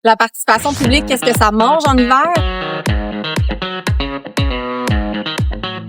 La participation publique, qu'est-ce que ça mange en hiver?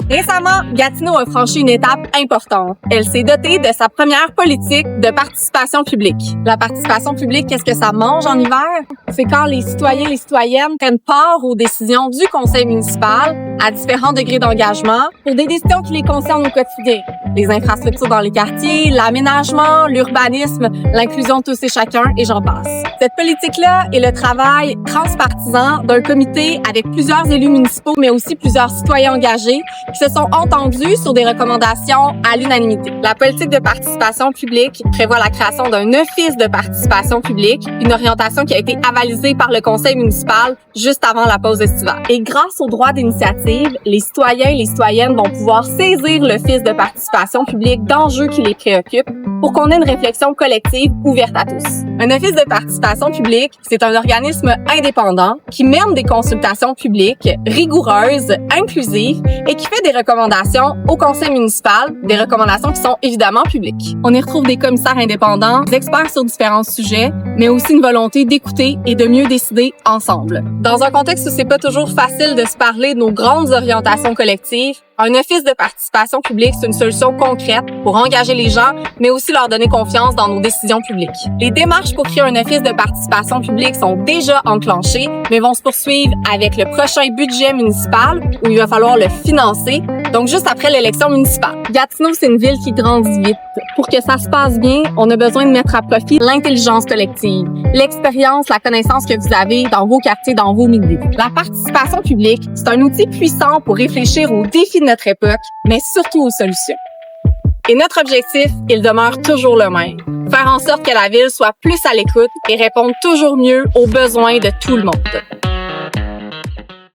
Récemment, Gatineau a franchi une étape importante. Elle s'est dotée de sa première politique de participation publique. La participation publique, qu'est-ce que ça mange en hiver? C'est quand les citoyens et les citoyennes prennent part aux décisions du conseil municipal à différents degrés d'engagement pour des décisions qui les concernent au quotidien. Les infrastructures dans les quartiers, l'aménagement, l'urbanisme, l'inclusion de tous et chacun, et j'en passe. Cette politique-là est le travail transpartisan d'un comité avec plusieurs élus municipaux, mais aussi plusieurs citoyens engagés qui se sont entendus sur des recommandations à l'unanimité. La politique de participation publique prévoit la création d'un office de participation publique, une orientation qui a été avalisée par le conseil municipal juste avant la pause estivale. Et grâce au droit d'initiative, les citoyens et les citoyennes vont pouvoir saisir l'office de participation publique d'enjeux qui les préoccupent pour qu'on ait une réflexion collective ouverte à tous. Un office de participation publique, c'est un organisme indépendant qui mène des consultations publiques rigoureuses, inclusives et qui fait des recommandations au conseil municipal, des recommandations qui sont évidemment publiques. On y retrouve des commissaires indépendants, des experts sur différents sujets, mais aussi une volonté d'écouter et de mieux décider ensemble. Dans un contexte où c'est pas toujours facile de se parler de nos grandes orientations collectives, un office de participation publique, c'est une solution concrète pour engager les gens, mais aussi leur donner confiance dans nos décisions publiques. Les démarches pour créer un office de participation publique sont déjà enclenchées, mais vont se poursuivre avec le prochain budget municipal où il va falloir le financer, donc juste après l'élection municipale. Gatineau, c'est une ville qui grandit vite. Pour que ça se passe bien, on a besoin de mettre à profit l'intelligence collective, l'expérience, la connaissance que vous avez dans vos quartiers, dans vos milieux. La participation publique, c'est un outil puissant pour réfléchir aux défis de notre époque, mais surtout aux solutions. Et notre objectif, il demeure toujours le même. Faire en sorte que la ville soit plus à l'écoute et réponde toujours mieux aux besoins de tout le monde.